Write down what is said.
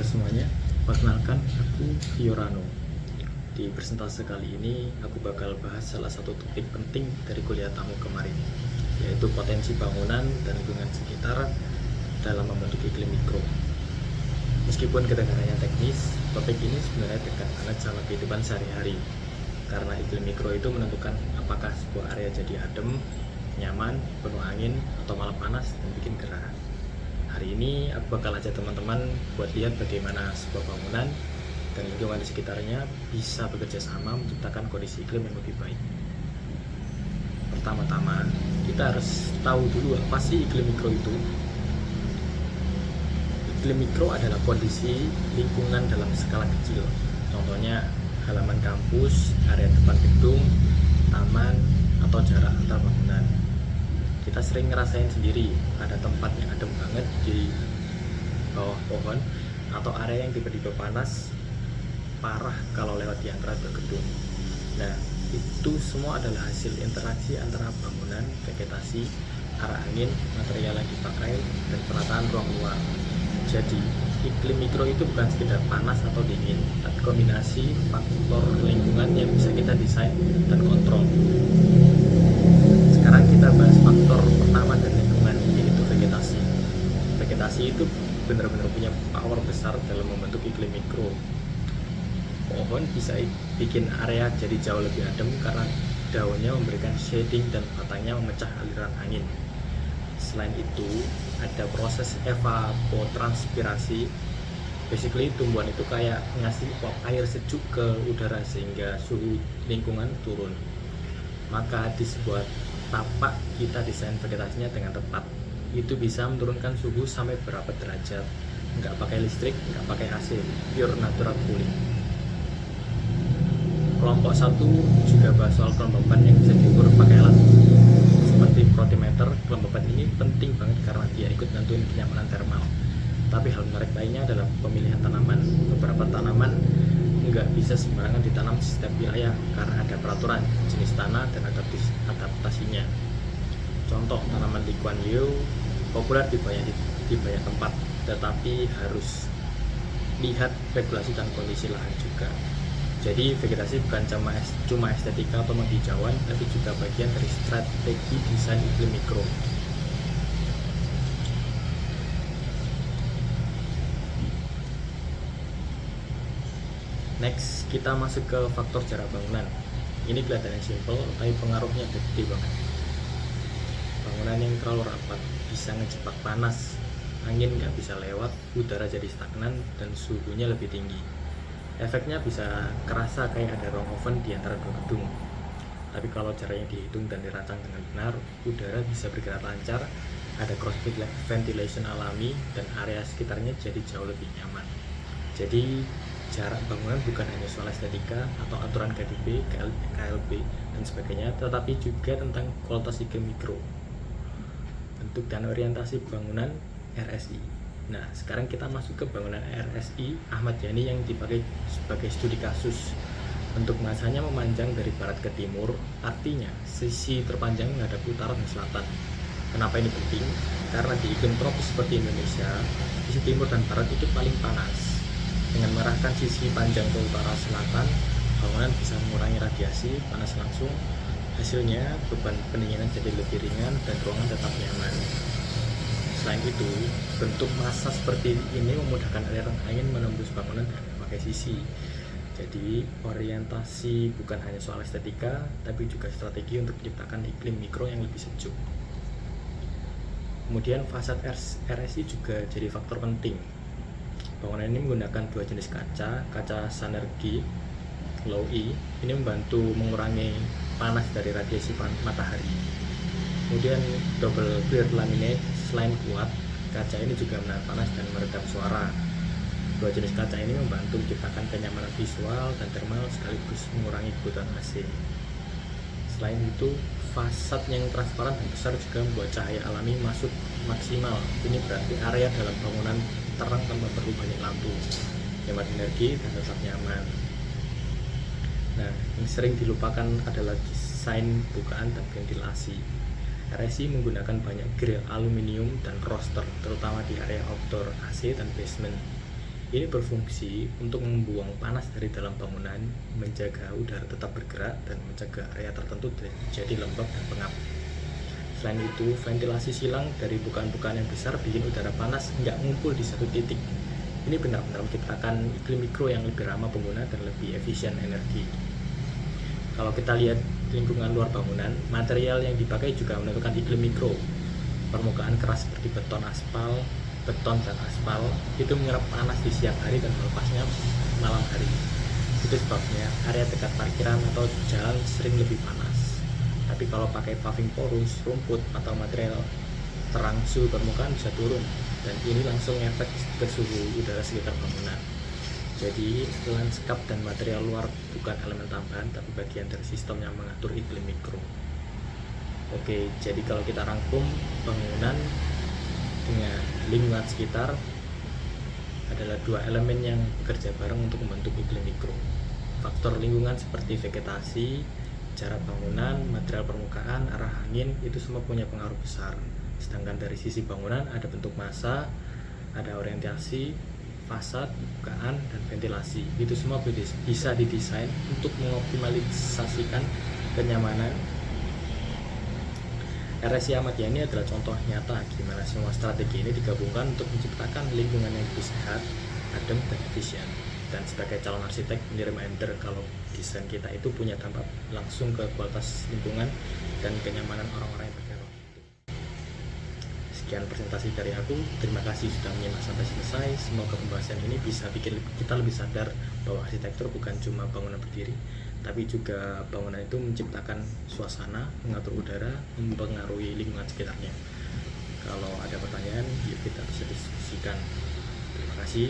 semuanya, perkenalkan aku Fiorano. Di presentase kali ini aku bakal bahas salah satu topik penting dari kuliah tamu kemarin, yaitu potensi bangunan dan lingkungan sekitar dalam membentuk iklim mikro. Meskipun kedengarannya teknis, topik ini sebenarnya dekat banget sama kehidupan sehari-hari, karena iklim mikro itu menentukan apakah sebuah area jadi adem, nyaman, penuh angin, atau malah panas dan bikin gerah. Hari ini aku bakal ajak teman-teman buat lihat bagaimana sebuah bangunan dan lingkungan di sekitarnya bisa bekerja sama menciptakan kondisi iklim yang lebih baik. Pertama-tama, kita harus tahu dulu apa sih iklim mikro itu. Iklim mikro adalah kondisi lingkungan dalam skala kecil. Contohnya halaman kampus, area depan gedung, taman, atau jarak antar bangunan. Kita sering ngerasain sendiri ada tempat yang adem banget di bawah pohon atau area yang tiba-tiba panas parah kalau lewat di antara dua gedung. Nah, itu semua adalah hasil interaksi antara bangunan, vegetasi, arah angin, material yang dipakai, dan penataan ruang luar. Jadi, iklim mikro itu bukan sekedar panas atau dingin, tapi kombinasi faktor lingkungan yang bisa kita desain dan kontrol. Sekarang kita bahas faktor pertama dari lingkungan, yaitu vegetasi. Vegetasi itu benar-benar punya power besar dalam membentuk iklim mikro. Pohon bisa bikin area jadi jauh lebih adem karena daunnya memberikan shading dan batangnya memecah aliran angin. Selain itu, ada proses evapotranspirasi. Basically, tumbuhan itu kayak ngasih uap air sejuk ke udara sehingga suhu lingkungan turun. Maka di sebuah tapak kita desain vegetasinya dengan tepat, itu bisa menurunkan suhu sampai berapa derajat. Nggak pakai listrik, nggak pakai AC, pure natural cooling. Kelompok 1 juga bahas soal kelembapan yang bisa diukur pakai alat seperti protimeter. Kelembapan ini penting banget karena dia ikut nentuin kenyamanan termal. Tapi hal menarik lainnya adalah pemilihan tanaman. Beberapa tanaman nggak bisa sembarangan ditanam di setiap wilayah karena ada peraturan jenis tanah dan adaptasinya. Contoh, tanaman Lee Kuan Yew populer di banyak tempat, tetapi harus lihat regulasi dan kondisi lahan juga. Jadi vegetasi bukan cuma estetika atau penghijauan, tapi juga bagian dari strategi desain iklim mikro. Next, kita masuk ke faktor jarak bangunan. Ini kelihatannya simple, tapi pengaruhnya gede banget. Bangunan yang terlalu rapat bisa ngejebak panas, angin nggak bisa lewat, udara jadi stagnan, dan suhunya lebih tinggi. Efeknya bisa kerasa kayak ada ruang oven di antara dua gedung. Tapi kalau caranya dihitung dan dirancang dengan benar, udara bisa bergerak lancar, ada cross ventilation alami, dan area sekitarnya jadi jauh lebih nyaman. Jadi, jarak bangunan bukan hanya soal estetika atau aturan KDB, KLB, dan sebagainya, tetapi juga tentang kualitas iklim mikro. Bentuk dan orientasi bangunan RSI. Nah, sekarang kita masuk ke bangunan RSI Ahmad Yani yang dipakai sebagai studi kasus. Bentuk masanya memanjang dari barat ke timur, artinya sisi terpanjang menghadap utara dan selatan. Kenapa ini penting? Karena di iklim tropis seperti Indonesia, sisi timur dan barat itu paling panas. Dengan mengarahkan sisi panjang ke utara selatan, bangunan bisa mengurangi radiasi panas langsung. Hasilnya, beban pendinginan jadi lebih ringan dan ruangan tetap nyaman. Selain itu, bentuk massa seperti ini memudahkan aliran angin menembus bangunan dari berbagai sisi. Jadi, orientasi bukan hanya soal estetika, tapi juga strategi untuk menciptakan iklim mikro yang lebih sejuk. Kemudian, fasad RSI juga jadi faktor penting. Bangunan ini menggunakan dua jenis kaca sinergi low E ini membantu mengurangi panas dari radiasi matahari. Kemudian double clear laminate, selain kuat, kaca ini juga menahan panas dan meredam suara. Dua jenis kaca ini membantu menciptakan kenyamanan visual dan termal sekaligus mengurangi kebutuhan AC. Selain itu, fasad yang transparan dan besar juga membuat cahaya alami masuk maksimal. Ini berarti area dalam bangunan terang tanpa perlu banyak lampu, hemat energi dan tetap nyaman. Nah, yang sering dilupakan adalah desain bukaan dan ventilasi. RSI menggunakan banyak grill aluminium dan roster, terutama di area outdoor AC dan basement. Ini berfungsi untuk membuang panas dari dalam bangunan, menjaga udara tetap bergerak, dan mencegah area tertentu jadi lembab dan pengap. Selain itu, ventilasi silang dari bukaan-bukaan yang besar bikin udara panas nggak ngumpul di satu titik. Ini benar-benar menciptakan iklim mikro yang lebih ramah pengguna dan lebih efisien energi. Kalau kita lihat lingkungan luar bangunan, material yang dipakai juga menentukan iklim mikro. Permukaan keras seperti beton dan aspal itu menyerap panas di siang hari dan melepasnya malam hari. Itu sebabnya area dekat parkiran atau jalan sering lebih panas. Tapi kalau pakai paving porus, rumput, atau material terang, suhu permukaan bisa turun, dan ini langsung efek ke suhu udara sekitar bangunan. Jadi lanskap dan material luar bukan elemen tambahan, tapi bagian dari sistem yang mengatur iklim mikro. Oke, jadi kalau kita rangkum, bangunan dengan lingkungan sekitar adalah dua elemen yang bekerja bareng untuk membentuk iklim mikro. Faktor lingkungan seperti vegetasi, jarak bangunan, material permukaan, arah angin, itu semua punya pengaruh besar. Sedangkan dari sisi bangunan ada bentuk massa, ada orientasi, fasad, bukaan, dan ventilasi. Itu semua bisa didesain untuk mengoptimalisasikan kenyamanan. RSI Ahmad Yani adalah contoh nyata gimana semua strategi ini digabungkan untuk menciptakan lingkungan yang lebih sehat, adem, dan efisien. Dan sebagai calon arsitek, ini reminder kalau desain kita itu punya dampak langsung ke kualitas lingkungan dan kenyamanan orang-orang yang pakai ruang itu. Sekian presentasi dari aku, terima kasih sudah menyimak sampai selesai. Semoga pembahasan ini bisa bikin kita lebih sadar bahwa arsitektur bukan cuma bangunan berdiri, tapi juga bangunan itu menciptakan suasana, mengatur udara, mempengaruhi lingkungan sekitarnya. Kalau ada pertanyaan, yuk kita bisa diskusikan. Terima kasih.